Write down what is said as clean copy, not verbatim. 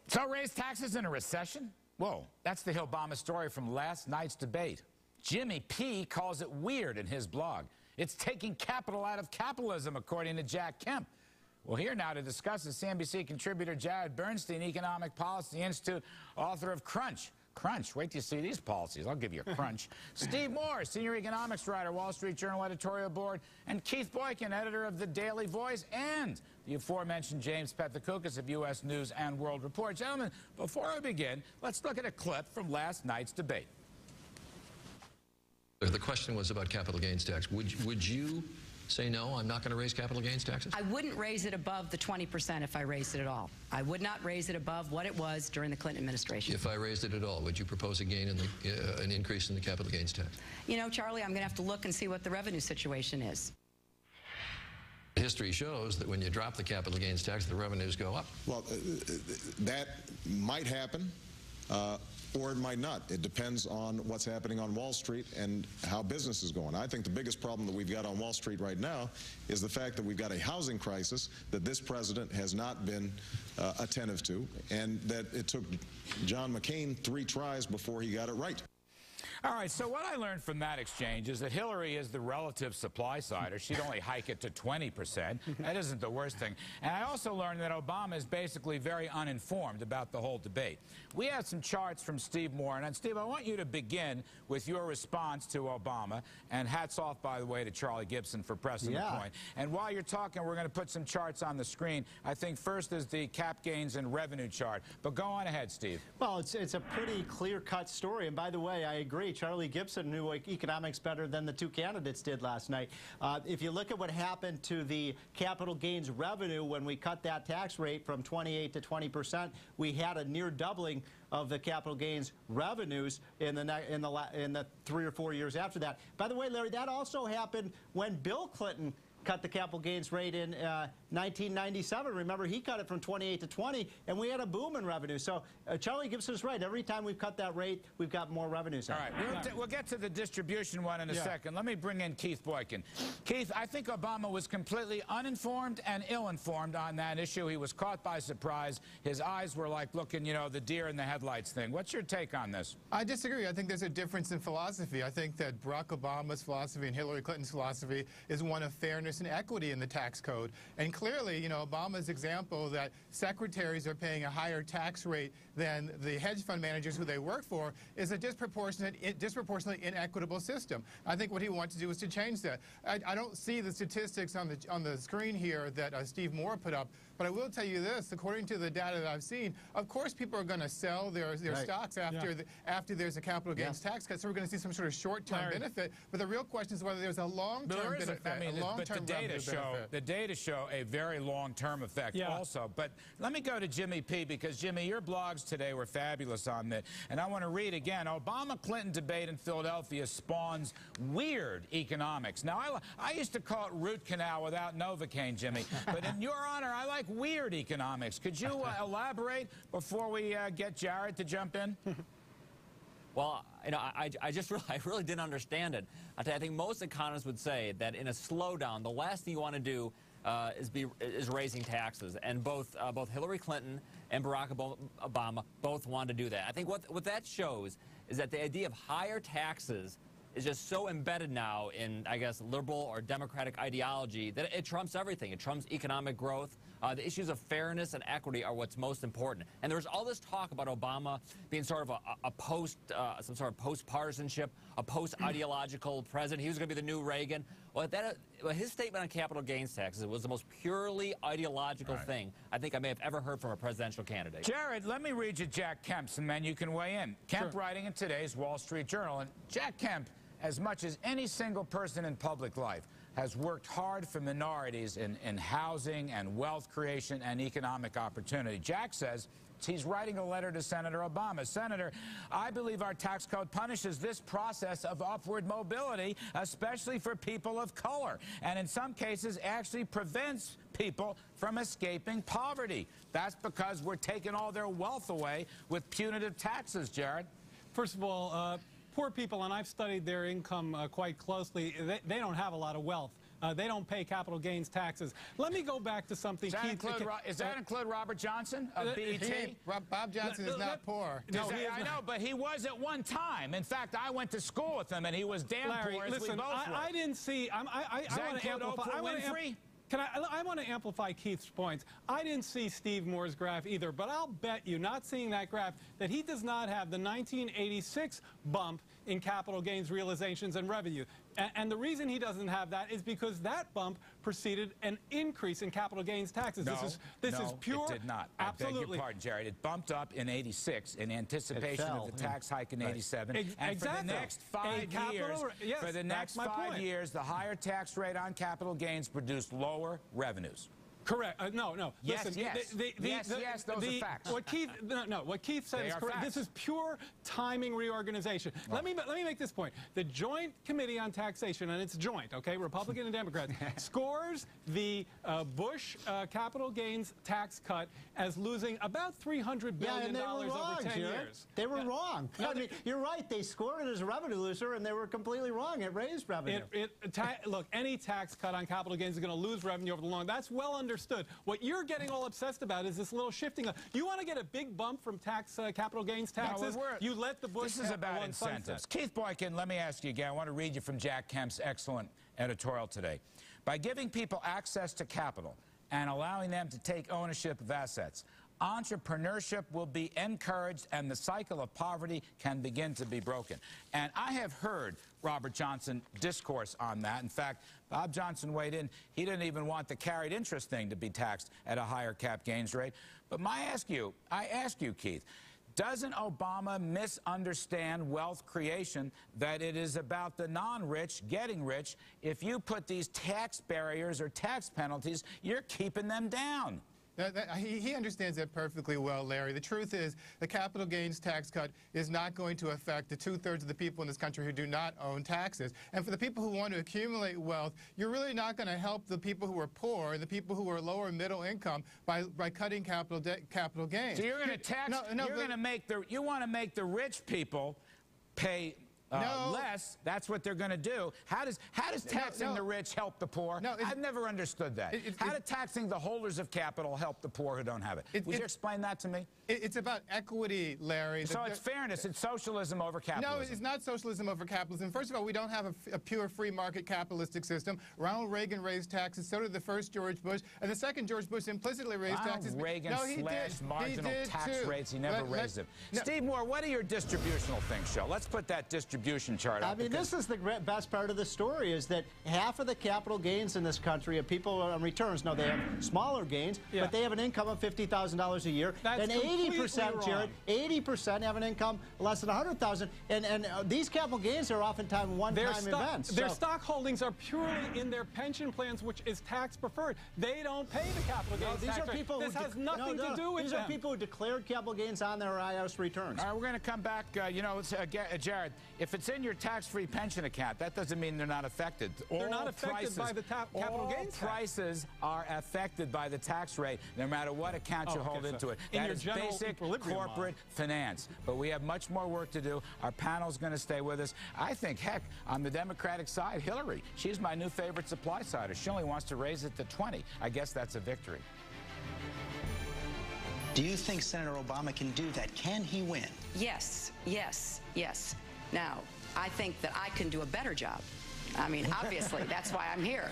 So raise taxes in a recession? Whoa, that's the Obama story from last night's debate. Jimmy P. calls it weird in his blog. It's taking capital out of capitalism, according to Jack Kemp. Well, here now to discuss is CNBC contributor Jared Bernstein, Economic Policy Institute, author of Crunch. Crunch, wait till you see these policies. I'll give you a crunch. Steve Moore, senior economics writer, Wall Street Journal editorial board, and Keith Boykin, editor of The Daily Voice, and the aforementioned James Pethokoukis of U.S. News and World Report. Gentlemen, before I begin, let's look at a clip from last night's debate. The question was about capital gains tax. Would you say no, I'm not going to raise capital gains taxes? I wouldn't raise it above the 20% if I raised it at all. I would not raise it above what it was during the Clinton administration. If I raised it at all, would you propose a gain in the, an increase in the capital gains tax? You know, Charlie, I'm going to have to look and see what the revenue situation is. History shows that when you drop the capital gains tax, the revenues go up. Well, that might happen. Or it might not. It depends on what's happening on Wall Street and how business is going. I think the biggest problem that we've got on Wall Street right now is the fact that we've got a housing crisis that this president has not been attentive to, and that it took John McCain 3 tries before he got it right. All right, so what I learned from that exchange is that Hillary is the relative supply side, or she'd only hike it to 20%. That isn't the worst thing. And I also learned that Obama is basically very uninformed about the whole debate. We have some charts from Steve Moore. And Steve, I want you to begin with your response to Obama. And hats off, by the way, to Charlie Gibson for pressing the point. And while you're talking, we're going to put some charts on the screen. I think first is the cap gains and revenue chart. But go on ahead, Steve. Well, it's a pretty clear-cut story. And by the way, I agree. Charlie Gibson knew economics better than the 2 candidates did last night. If you look at what happened to the capital gains revenue when we cut that tax rate from 28 to 20%, we had a near doubling of the capital gains revenues in the 3 or 4 years after that. By the way, Larry, that also happened when Bill Clinton cut the capital gains rate in 1997. Remember, he cut it from 28 to 20, and we had a boom in revenue. So Charlie Gibson is right. Every time we've cut that rate, we've got more revenues. All right, we'll get to the distribution one in a second. Let me bring in Keith Boykin. Keith, I think Obama was completely uninformed and ill-informed on that issue. He was caught by surprise. His eyes were like looking, you know, the deer in the headlights thing. What's your take on this? I disagree. I think there's a difference in philosophy. I think that Barack Obama's philosophy and Hillary Clinton's philosophy is one of fairness and equity in the tax code. And clearly, you know, Obama's example that secretaries are paying a higher tax rate than the hedge fund managers who they work for is a disproportionately inequitable system. I think what he wants to do is to change that. I don't see the statistics on the screen here that Steve Moore put up, but I will tell you this, according to the data that I've seen, of course people are going to sell their stocks after there's a capital gains tax cut, so we're going to see some sort of short-term benefit, but the real question is whether there's a long-term benefit, the data show a very long-term effect also. But let me go to Jimmy P, because Jimmy, your blogs today were fabulous on that, and I want to read again. Obama-Clinton debate in Philadelphia spawns weird economics. Now, I used to call it root canal without Novocaine, Jimmy, but in your honor, I like weird economics. Could you elaborate before we get Jared to jump in? Well, you know, I really didn't understand it. I think most economists would say that in a slowdown, the last thing you want to do is raising taxes, and both Hillary Clinton and Barack Obama both want to do that. I think what that shows is that the idea of higher taxes is just so embedded now in, I guess, liberal or democratic ideology that it trumps everything. It trumps economic growth. The issues of fairness and equity are what's most important. And there's all this talk about Obama being sort of some sort of post-partisanship, a post-ideological president. He was going to be the new Reagan. Well, his statement on capital gains taxes was the most purely ideological thing I think I may have ever heard from a presidential candidate. Jared, let me read you Jack Kemp's, and then you can weigh in. Kemp writing in today's Wall Street Journal. And Jack Kemp, as much as any single person in public life, has worked hard for minorities in housing and wealth creation and economic opportunity. Jack says he's writing a letter to Senator Obama. Senator, I believe our tax code punishes this process of upward mobility, especially for people of color, and in some cases actually prevents people from escaping poverty. That's because we're taking all their wealth away with punitive taxes, Jared. First of all, poor people, and I've studied their income quite closely, they don't have a lot of wealth. they don't pay capital gains taxes. Let me go back to something. Does that include Robert Johnson of BET? Bob Johnson is not poor. No, I know, but he was at one time. In fact, I went to school with him, and he was damn poor as we both were. I didn't see. I want to amplify. I want to amplify Keith's points. I didn't see Steve Moore's graph either, but I'll bet you, not seeing that graph, that he does not have the 1986 bump in capital gains realizations and revenue. And the reason he doesn't have that is because that bump preceded an increase in capital gains taxes. This is pure. It did not. Absolutely. I beg your pardon, Jared. It bumped up in '86 in anticipation of the tax hike in '87. And for the next 5 years, the higher tax rate on capital gains produced lower revenues. Correct. No. Yes, listen, yes. Those are facts. What Keith said is correct. This is pure timing reorganization. Oh. Let me make this point. The Joint Committee on Taxation, and it's joint, okay, Republican and Democrats, scores the Bush capital gains tax cut as losing about $300 billion over 10 years. They were wrong. No, I mean, you're right. They scored it as a revenue loser, and they were completely wrong. It raised revenue. Look, any tax cut on capital gains is going to lose revenue over the long. That's well understood. What you're getting all obsessed about is this little shifting. You want to get a big bump from capital gains taxes? No, you let the Bush. This is about incentives. Sunset. Keith Boykin, let me ask you again. I want to read you from Jack Kemp's excellent editorial today. By giving people access to capital and allowing them to take ownership of assets, entrepreneurship will be encouraged and the cycle of poverty can begin to be broken. And I have heard Robert Johnson discourse on that. In fact, Bob Johnson weighed in. He didn't even want the carried interest thing to be taxed at a higher cap gains rate. But I ask you, Keith, doesn't Obama misunderstand wealth creation, that it is about the non-rich getting rich? If you put these tax barriers or tax penalties, you're keeping them down. He understands that perfectly well, Larry. The truth is the capital gains tax cut is not going to affect the 2/3 of the people in this country who do not own taxes. And for the people who want to accumulate wealth, you're really not going to help the people who are poor and the people who are lower middle income by cutting capital gains. So you're going to tax, you want to make the rich people pay less. That's what they're going to do. How does taxing the rich help the poor? I've never understood that. How does taxing the holders of capital help the poor who don't have it? Would you explain that to me? It's about equity, Larry. So it's fairness. It's socialism over capitalism. No, it's not socialism over capitalism. First of all, we don't have a pure free market capitalistic system. Ronald Reagan raised taxes. So did the first George Bush. And the second George Bush implicitly raised taxes. Reagan slashed marginal tax rates. He never raised them. Steve Moore, what do your distributional things show? Let's put that distribution chart up. I mean, this is the best part of the story, is that half of the capital gains in this country of people on returns, no, they have smaller gains, but they have an income of $50,000 a year. That's and 80%, Jared, 80% have an income less than $100,000. And these capital gains are oftentimes one-time events. Their stock holdings are purely in their pension plans, which is tax preferred. They don't pay the capital gains tax rate. This has nothing to do with them. These are people who declared capital gains on their IRS returns. All right, we're going to come back. Jared, if it's in your tax-free pension account, that doesn't mean they're not affected. They're not affected by the capital gains tax. All prices are affected by the tax rate, no matter what account you hold into it. That is basic corporate finance. But we have much more work to do. Our panel's going to stay with us. I think, heck, on the Democratic side, Hillary, she's my new favorite supply sider. She only wants to raise it to 20. I guess that's a victory. Do you think Senator Obama can do that? Can he win? Yes. Now, I think that I can do a better job. I mean, obviously, that's why I'm here.